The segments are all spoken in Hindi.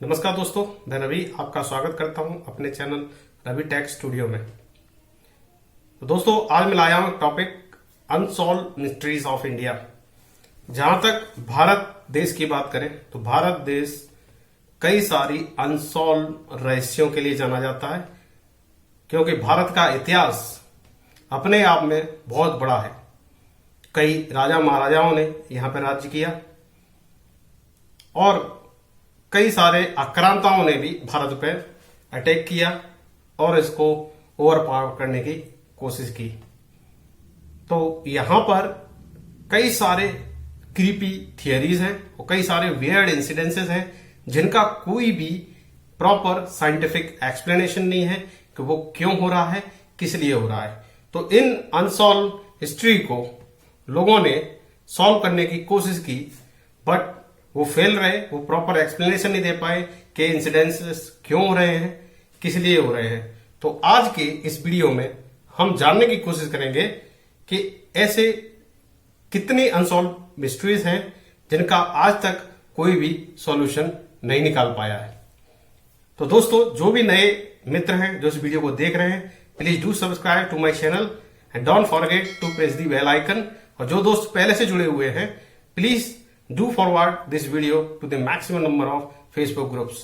नमस्कार दोस्तों, मैं रवि आपका स्वागत करता हूं अपने चैनल रवि टेक स्टूडियो में। तो दोस्तों, आज मैं लाया हूं topic unsolved mysteries of India. जहां तक भारत देश की बात करें तो भारत देश कई सारी अनसॉल्व रहस्यों के लिए जाना जाता है, क्योंकि भारत का इतिहास अपने आप में बहुत बड़ा है। कई राजा महाराजाओं ने यहां पर राज्य किया और कई सारे आक्रांताओं ने भी भारत पर अटैक किया और इसको ओवर पावर करने की कोशिश की। तो यहां पर कई सारे क्रीपी थियरीज हैं और कई सारे वियर्ड इंसिडेंसेस हैं जिनका कोई भी प्रॉपर साइंटिफिक एक्सप्लेनेशन नहीं है कि वो क्यों हो रहा है, किस लिए हो रहा है। तो इन अनसॉल्व हिस्ट्री को लोगों ने सॉल्व करने की कोशिश की, बट वो फेल रहे। वो प्रॉपर एक्सप्लेनेशन नहीं दे पाए कि इंसिडेंसेस क्यों हो रहे हैं, किस लिए हो रहे हैं। तो आज के इस वीडियो में हम जानने की कोशिश करेंगे कि ऐसे कितनी अनसॉल्व मिस्ट्रीज हैं जिनका आज तक कोई भी सॉल्यूशन नहीं निकाल पाया है। तो दोस्तों, जो भी नए मित्र हैं जो इस वीडियो को देख रहे हैं, please do subscribe to my channel and don't forget to press the bell icon. और जो दोस्त पहले से जुड़े हुए हैं, please do forward this video to the maximum number of Facebook groups।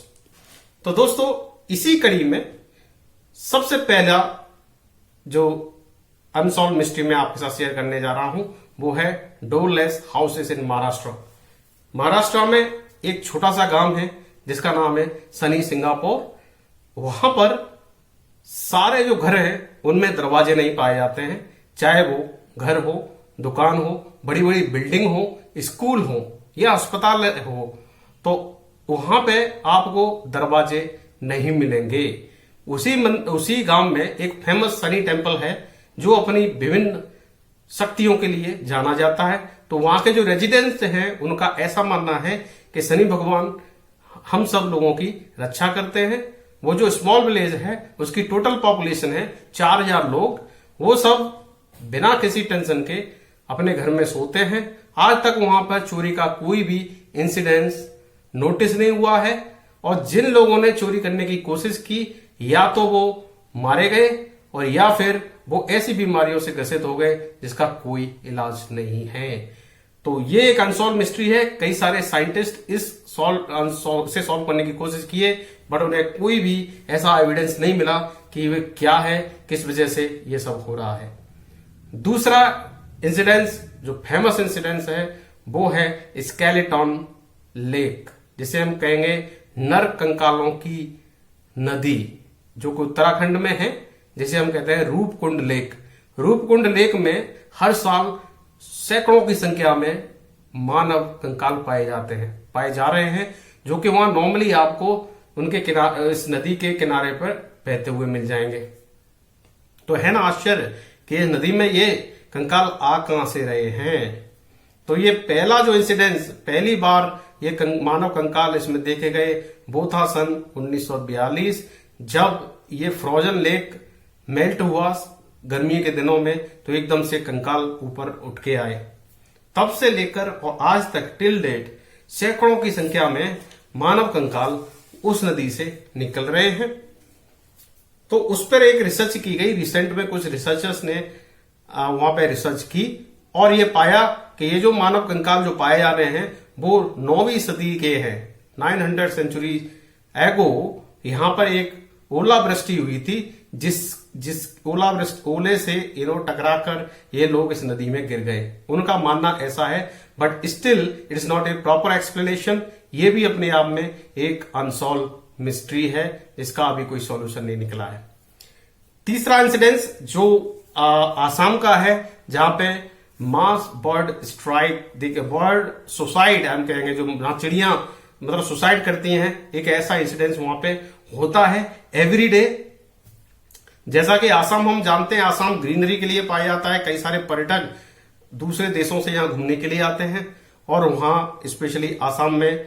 तो दोस्तों, इसी कड़ी में सबसे पहला जो अनसॉल्व मिस्ट्री में आपके साथ शेयर करने जा रहा हूं वो है डोरलेस हाउसेस इन महाराष्ट्र। महाराष्ट्र में एक छोटा सा गांव है जिसका नाम है सनी सिंगापुर। वहां पर सारे जो घर हैं उनमें दरवाजे नहीं पाए जाते हैं, चाहे वो घर हो, दुकान हो, बड़ी बड़ी बिल्डिंग हो, स्कूल हो या अस्पताल हो, तो वहां पे आपको दरवाजे नहीं मिलेंगे। उसी गांव में एक फेमस शनि टेम्पल है जो अपनी विभिन्न शक्तियों के लिए जाना जाता है। तो वहां के जो रेजिडेंट्स हैं उनका ऐसा मानना है कि शनि भगवान हम सब लोगों की रक्षा करते हैं। वो जो स्मॉल विलेज है उसकी टोटल पॉपुलेशन है 4000 लोग। वो सब बिना किसी टेंशन के अपने घर में सोते हैं। आज तक वहां पर चोरी का कोई भी इंसिडेंस नोटिस नहीं हुआ है, और जिन लोगों ने चोरी करने की कोशिश की या तो वो मारे गए और या फिर वो ऐसी बीमारियों से ग्रसित हो गए जिसका कोई इलाज नहीं है। तो ये एक अनसॉल्व मिस्ट्री है। कई सारे साइंटिस्ट इसे सॉल्व करने की कोशिश किए, बट उन्हें कोई भी ऐसा एविडेंस नहीं मिला कि वे क्या है, किस वजह से ये सब हो रहा है। दूसरा इंसिडेंस जो फेमस इंसिडेंस है वो है स्केलेटन लेक, जिसे हम कहेंगे नर कंकालों की नदी, जो कि उत्तराखंड में है, जिसे हम कहते हैं रूपकुंड लेक। रूपकुंड लेक में हर साल सैकड़ों की संख्या में मानव कंकाल पाए जा रहे हैं, जो कि वहां नॉर्मली आपको उनके किनारे, इस नदी के किनारे पर बहते हुए मिल जाएंगे। तो है ना आश्चर्य कि इस नदी में ये कंकाल आ कहां से रहे हैं। तो ये पहला जो इंसिडेंस, पहली बार ये मानव कंकाल इसमें देखे गए वो था सन 1942, जब ये फ्रोजन लेक मेल्ट हुआ गर्मी के दिनों में, तो एकदम से कंकाल ऊपर उठ के आए। तब से लेकर और आज तक टिल डेट सैकड़ों की संख्या में मानव कंकाल उस नदी से निकल रहे हैं। तो उस पर एक रिसर्च की गई। रिसेंट में कुछ रिसर्चर्स ने वहां पे रिसर्च की और ये पाया कि ये जो मानव कंकाल जो पाए जा रहे हैं वो 9वीं सदी के हैं। 900 सेंचुरी एगो यहां पर एक ओलावृष्टि हुई थी, जिस ओले से टकराकर ये लोग इस नदी में गिर गए। उनका मानना ऐसा है, but still it is not a proper explanation. ये भी अपने आप में एक अनसॉल्व मिस्ट्री है, इसका अभी कोई सॉल्यूशन नहीं निकला है। तीसरा इंसिडेंस जो आसाम का है, जहां पे मास बर्ड स्ट्राइक, बर्ड सुसाइड हम कहेंगे, जो जहां चिड़ियां मतलब सुसाइड करती हैं, एक ऐसा इंसिडेंस वहां पे होता है एवरी डे। जैसा कि आसाम हम जानते हैं, आसाम ग्रीनरी के लिए पाया जाता है। कई सारे पर्यटक दूसरे देशों से यहां घूमने के लिए आते हैं और वहां स्पेशली आसाम में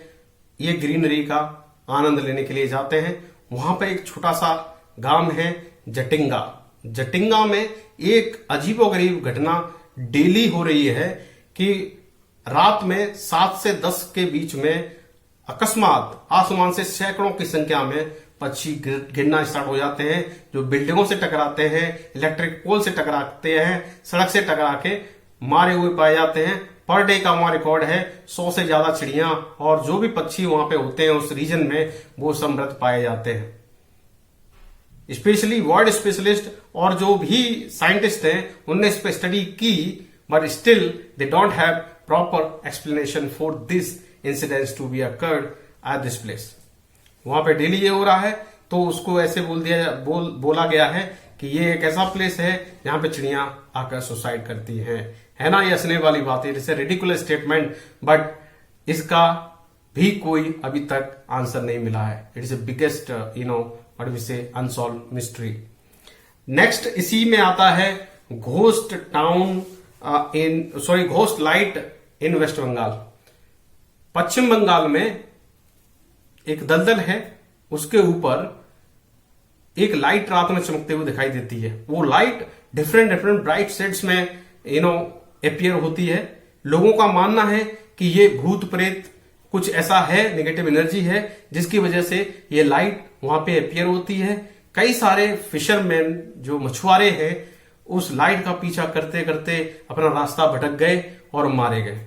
ये ग्रीनरी का आनंद लेने के लिए जाते हैं। वहां पे एक छोटा सा गांव है जटिंगा। जटिंगा में एक अजीबोगरीब घटना डेली हो रही है कि रात में 7 से 10 के बीच में अकस्मात आसमान से सैकड़ों की संख्या में पक्षी गिरना स्टार्ट हो जाते हैं, जो बिल्डिंगों से टकराते हैं, इलेक्ट्रिक पोल से टकराते हैं, सड़क से टकरा के मारे हुए पाए जाते हैं। पर डे का वहां रिकॉर्ड है 100 से ज्यादा चिड़ियां और जो भी पक्षी वहां पे होते हैं उस रीजन में वो सब मृत पाए जाते हैं। स्पेशली वर्ल्ड स्पेशलिस्ट और जो भी साइंटिस्ट हैं उनने इस पर स्टडी की, but still they don't have proper explanation for this incidents to be occurred at this place. वहां पे डेली ये हो रहा है तो उसको ऐसे बोला गया है कि ये एक ऐसा प्लेस है जहां पे चिड़ियां आकर सुसाइड करती हैं। है ना, ये हंसने वाली बात है, it's a ridiculous statement, but इसका भी कोई अभी तक आंसर नहीं मिला है। It is the biggest what we say unsolved mystery. Next इसी में आता है ghost light in West Bengal. पश्चिम बंगाल में एक दलदल है, उसके ऊपर एक लाइट रात में चमकते हुए दिखाई देती है। वो लाइट डिफरेंट ब्राइट शेड्स में अपीयर होती है। लोगों का मानना है कि ये भूत प्रेत कुछ ऐसा है, नेगेटिव एनर्जी है, जिसकी वजह से ये लाइट वहां पे अपीयर होती है। कई सारे फिशरमैन जो मछुआरे हैं उस लाइट का पीछा करते करते अपना रास्ता भटक गए और मारे गए।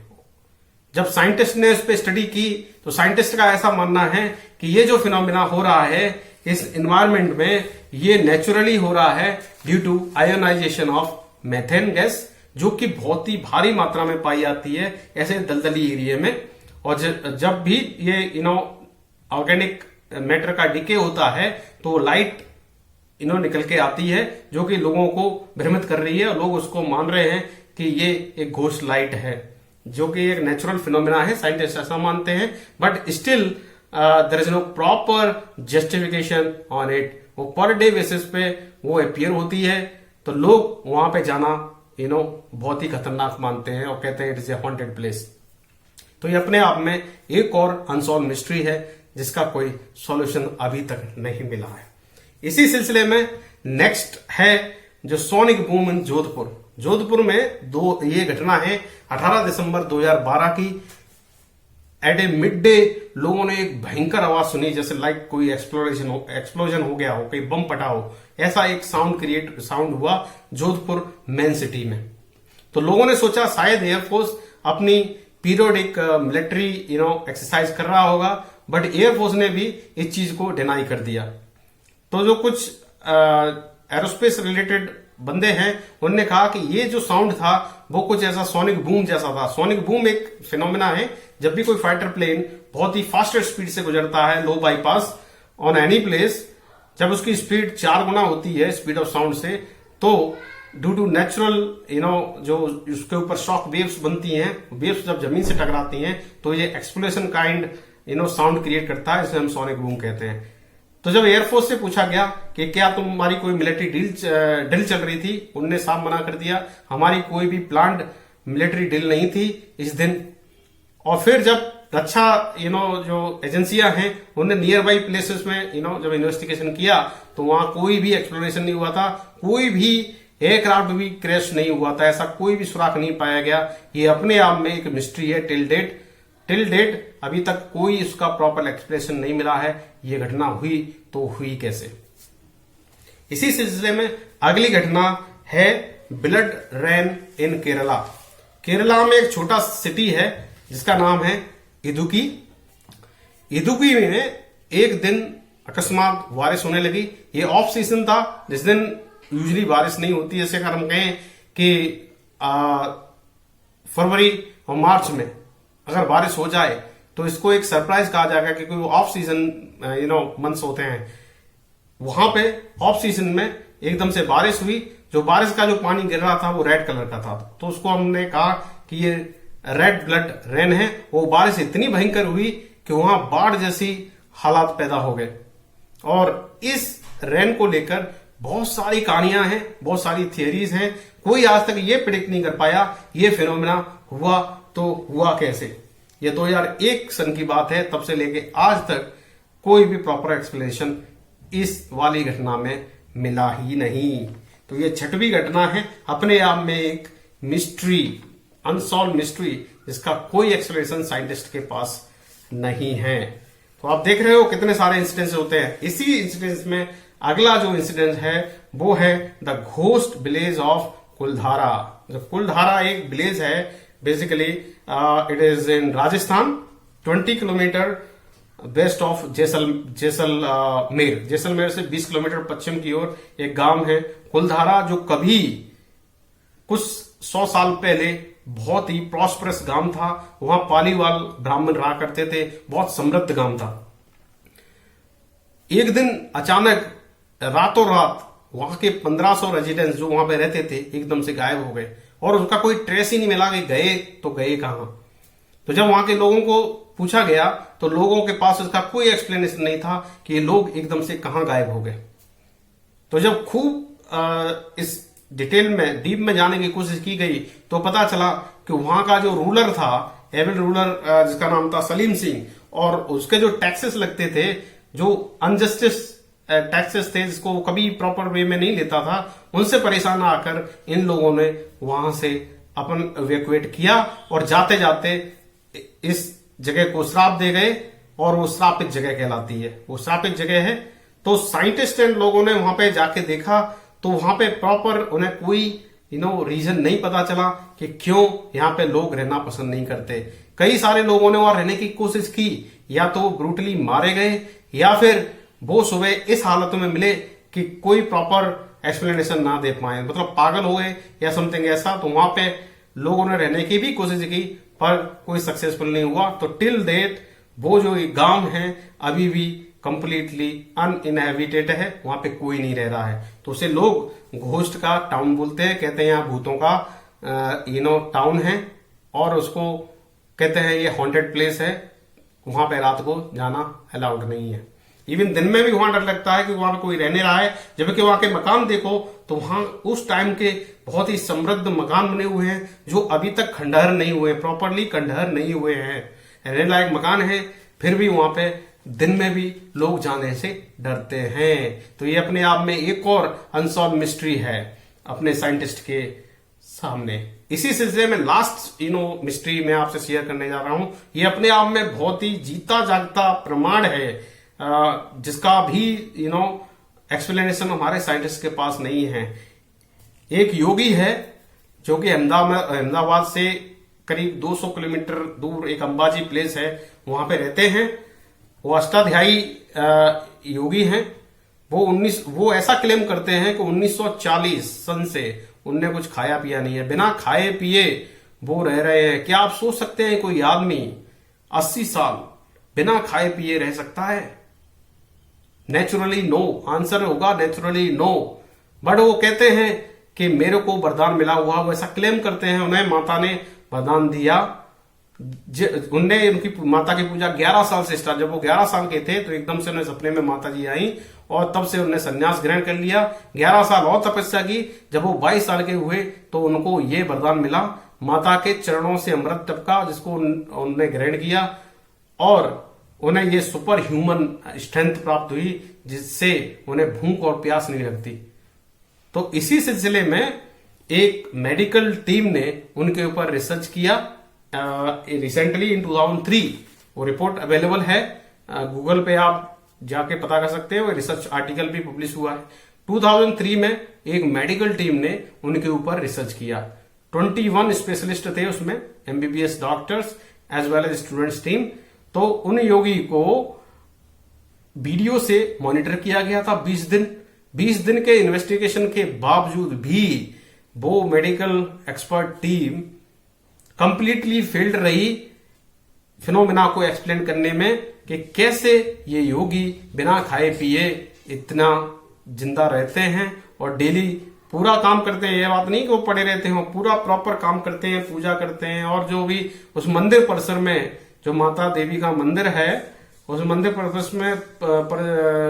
जब साइंटिस्ट ने इस पे स्टडी की तो साइंटिस्ट का ऐसा मानना है कि ये जो फिनोमिना हो रहा है इस एनवायरमेंट में, ये नेचुरली हो रहा है due to ionisation of methane gas, जो कि बहुत ही भारी मात्रा में पाई जाती है ऐसे दलदली एरिया में। और जब भी ये ऑर्गेनिक मैटर का डिके होता है तो लाइट निकल के आती है, जो कि लोगों को भ्रमित कर रही है और लोग उसको मान रहे हैं कि ये एक घोस्ट लाइट है, जो कि एक नेचुरल फिनोमिना है। साइंटिस्ट ऐसा मानते हैं, but still there is no proper justification on it. वो पर डे बेसिस पे वो अपीयर होती है, तो लोग वहां पे जाना बहुत ही खतरनाक मानते हैं और कहते हैं it is a haunted place. तो ये अपने आप में एक और अनसॉल्व मिस्ट्री है जिसका कोई सॉल्यूशन अभी तक नहीं मिला है। इसी सिलसिले में नेक्स्ट है जो sonic boom in Jodhpur. Jodhpur में ये घटना है 18 दिसंबर 2012 की। एट ए मिड डे लोगों ने एक भयंकर आवाज सुनी, जैसे लाइक कोई एक्सप्लोजन हो गया हो, कोई बम फटा हो, ऐसा एक साउंड हुआ जोधपुर मेन सिटी में। तो लोगों ने सोचा शायद एयरफोर्स अपनी पीरियोडिक मिलिट्री एक्सरसाइज कर रहा होगा, बट एयरफोर्स ने भी इस चीज को डिनाई कर दिया। तो जो कुछ एरोस्पेस रिलेटेड बंदे हैं उन्होंने कहा कि ये जो साउंड था वो कुछ ऐसा सोनिक बूम जैसा था। सोनिक बूम एक फिनोमिना है, जब भी कोई फाइटर प्लेन बहुत ही फास्टर स्पीड से गुजरता है लो बाईपास ऑन एनी प्लेस, जब उसकी स्पीड 4 गुना होती है स्पीड ऑफ साउंड से, तो ड्यू टू नेचुरल जो उसके ऊपर शॉक वेव्स बनती हैं, वेव्स जब जमीन से टकराती हैं तो ये एक्सप्लोजन काइंड साउंड क्रिएट करता है, जिसे हम सोनिक बूम कहते हैं। तो जब एयरफोर्स से पूछा गया कि क्या तुम्हारी कोई मिलिट्री ड्रिल चल रही थी, उनने साफ मना कर दिया, हमारी कोई भी प्लान्ड मिलिट्री ड्रिल नहीं थी इस दिन। और फिर जब रक्षा जो एजेंसियां हैं उन्होंने नियर बाई प्लेसेस में जब इन्वेस्टिगेशन किया तो वहां कोई भी एक्सप्लोरेशन नहीं हुआ था, कोई भी एयरक्राफ्ट भी क्रैश नहीं हुआ था, ऐसा कोई भी सुराग नहीं पाया गया। ये अपने आप में एक मिस्ट्री है टिल डेट अभी तक कोई इसका प्रॉपर एक्सप्लेनेशन नहीं मिला है, ये घटना हुई तो हुई कैसे। इसी सिलसिले में अगली घटना है ब्लड रेन इन केरला। केरला में एक छोटा सिटी है जिसका नाम है इदुकी। इदुकी में एक दिन अकस्मात बारिश होने लगी। ये ऑफ सीजन था, जिस दिन यूजुअली बारिश नहीं होती। जैसे अगर हम कहें कि फरवरी और मार्च में अगर बारिश हो जाए तो इसको एक सरप्राइज कहा जाएगा, क्योंकि वो ऑफ सीजन मंथ्स होते हैं। वहां पे ऑफ सीजन में एकदम से बारिश हुई, जो बारिश का जो पानी गिर रहा था वो रेड कलर का था, तो उसको हमने कहा कि ये रेड ब्लड रेन है। वो बारिश इतनी भयंकर हुई कि वहां बाढ़ जैसी हालात पैदा हो गए। और इस रेन को लेकर बहुत सारी कहानियां हैं, बहुत सारी थियरीज हैं। कोई आज तक ये प्रिडिक्ट नहीं कर पाया ये फिनोमिना हुआ तो हुआ कैसे। ये 2001 सन की बात है, तब से लेके आज तक कोई भी प्रॉपर एक्सप्लेनेशन इस वाली घटना में मिला ही नहीं। तो ये छठवीं घटना है, अपने आप में एक मिस्ट्री, अनसॉल्व मिस्ट्री, जिसका कोई एक्सप्लेनेशन साइंटिस्ट के पास नहीं है। तो आप देख रहे हो कितने सारे इंसिडेंट्स होते हैं। इसी इंसिडेंट्स में अगला जो इंसिडेंट है वो है द घोस्ट विलेज ऑफ कुलधारा। जो कुलधारा एक विलेज है, basically it is in Rajasthan, 20 kilometre west of Jaisalmer से 20 किलोमीटर पश्चिम की ओर एक गांव है कुलधारा, जो कभी कुछ 100 साल पहले बहुत ही प्रॉस्परस गांव था। वहां पालीवाल ब्राह्मण रहा करते थे, बहुत समृद्ध गांव था। एक दिन अचानक रातों रात वहां के 1500 रेजिडेंट्स जो वहां पे रहते थे एकदम से गायब हो गए और उसका कोई ट्रेस ही नहीं मिला कि गए तो गए कहां। तो जब वहां के लोगों को पूछा गया तो लोगों के पास इसका कोई एक्सप्लेनेशन नहीं था कि ये लोग एकदम से कहां गायब हो गए। तो जब खूब इस डिटेल में डीप में जाने की कोशिश की गई तो पता चला कि वहां का जो रूलर था, एबल रूलर जिसका नाम था सलीम सिंह, और उसके जो टैक्सेस लगते थे, जो अनजस्टिस टैक्सेस थे जिसको कभी प्रॉपर वे में नहीं लेता था, उनसे परेशान आकर इन लोगों ने वहां से अपन इवैक्यूएट किया और जाते जाते इस जगह को श्राप दे गए और वो श्रापित जगह कहलाती है। वो श्रापित जगह है। तो साइंटिस्ट एंड लोगों ने वहां पे जाके देखा तो वहां पे प्रॉपर उन्हें कोई रीजन नहीं पता चला कि क्यों यहाँ पे लोग रहना पसंद नहीं करते। कई सारे लोगों ने वहां रहने की कोशिश की, या तो ब्रूटली मारे गए या फिर वो सुबह इस हालत में मिले कि कोई प्रॉपर एक्सप्लेनेशन ना दे पाए, मतलब पागल हो गए या समथिंग ऐसा। तो वहां पे लोगों ने रहने की भी कोशिश की पर कोई सक्सेसफुल नहीं हुआ। तो टिल डेट वो जो गांव है अभी भी कंप्लीटली अनइनहेबिटेड है, वहां पे कोई नहीं रह रहा है। तो उसे लोग घोस्ट का टाउन बोलते हैं, कहते हैं यहाँ भूतों का टाउन है, और उसको कहते हैं ये हॉन्टेड प्लेस है, वहां पे रात को जाना अलाउड नहीं है। इवन दिन में भी वहां डर लगता है कि वहां पे कोई रहने रहा है, जबकि वहां के मकान देखो तो वहां उस टाइम के बहुत ही समृद्ध मकान बने हुए हैं जो अभी तक खंडहर नहीं हुए, प्रॉपरली खंडहर नहीं हुए हैं, रहने लायक मकान है, फिर भी वहां पे दिन में भी लोग जाने से डरते हैं। तो ये अपने आप में एक और अनसॉल्व मिस्ट्री है अपने साइंटिस्ट के सामने। इसी सिलसिले में लास्ट मिस्ट्री मैं आपसे शेयर करने जा रहा हूं। ये अपने आप में बहुत ही जीता जागता प्रमाण है, जिसका भी एक्सप्लेनेशन हमारे साइंटिस्ट के पास नहीं है। एक योगी है जो कि अहमदाबाद से करीब 200 किलोमीटर दूर एक अंबाजी प्लेस है, वहां पे रहते हैं। वो अष्टाध्यायी योगी हैं। वो ऐसा क्लेम करते हैं कि 1940 सन से उनने कुछ खाया पिया नहीं है, बिना खाए पिए वो रह रहे हैं। क्या आप सोच सकते हैं कोई आदमी 80 साल बिना खाए पिए रह सकता है? नेचुरली नो, आंसर होगा नेचुरली नो। बट वो कहते हैं कि मेरे को वरदान मिला हुआ, वो ऐसा क्लेम करते हैं। उन्हें माता ने वरदान दिया, उनने उनकी माता की पूजा 11 साल से स्टार्ट। जब वो 11 साल के थे तो एकदम से उन्हें सपने में माता जी आई और तब से उन्होंने संन्यास ग्रहण कर लिया। 11 साल और तपस्या की। जब वो 22 साल के हुए तो उनको ये वरदान मिला, माता के चरणों से अमृत टपका, जिसको उन्होंने ग्रहण किया और उन्हें ये सुपर ह्यूमन स्ट्रेंथ प्राप्त हुई, जिससे उन्हें भूख और प्यास नहीं लगती। तो इसी सिलसिले में एक मेडिकल टीम ने उनके ऊपर रिसर्च किया रिसेंटली इन 2003। वो रिपोर्ट अवेलेबल है, गूगल पे आप जाके पता कर सकते हैं। वो रिसर्च आर्टिकल भी पब्लिश हुआ है। 2003 में एक मेडिकल टीम ने उनके ऊपर रिसर्च किया। 21 स्पेशलिस्ट थे उसमें, MBBS doctors as well as students team. तो उन योगी को वीडियो से मॉनिटर किया गया था 20 दिन। 20 दिन के इन्वेस्टिगेशन के बावजूद भी वो medical expert team completely failed रही फिनोमिना को एक्सप्लेन करने में कि कैसे ये योगी बिना खाए पिए इतना जिंदा रहते हैं और डेली पूरा काम करते हैं। ये बात नहीं कि वो पड़े रहते हैं, पूरा प्रॉपर काम करते हैं, पूजा करते हैं। और जो भी उस मंदिर परिसर में जो माता देवी का मंदिर है, उस मंदिर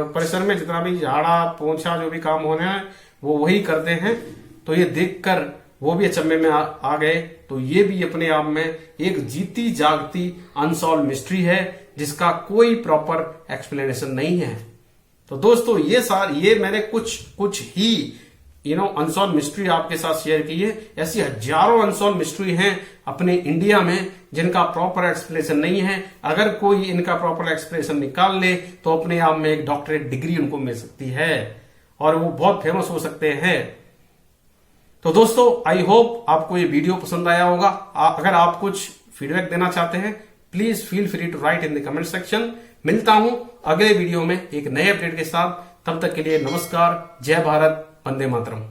परिसर में जितना भी झाड़ा पोंछा जो भी काम होना है वो वही करते हैं। तो ये देखकर वो भी अचंभे में आ गए। तो ये भी अपने आप में एक जीती जागती अनसॉल्व मिस्ट्री है, जिसका कोई प्रॉपर एक्सप्लेनेशन नहीं है। तो दोस्तों ये मैंने कुछ ही अनसॉल्व मिस्ट्री आपके साथ शेयर की है। ऐसी हजारों अनसॉल्व मिस्ट्री हैं अपने इंडिया में जिनका प्रॉपर एक्सप्लेनेशन नहीं है। अगर कोई इनका प्रॉपर एक्सप्लेनेशन निकाल ले तो अपने आप में एक डॉक्टरेट डिग्री उनको मिल सकती है और वो बहुत फेमस हो सकते हैं। तो दोस्तों, आई होप आपको ये वीडियो पसंद आया होगा। अगर आप कुछ फीडबैक देना चाहते हैं, please feel free to write in the comment section. मिलता हूं अगले वीडियो में एक नए अपडेट के साथ। तब तक के लिए नमस्कार, जय भारत, वंदे मातरम।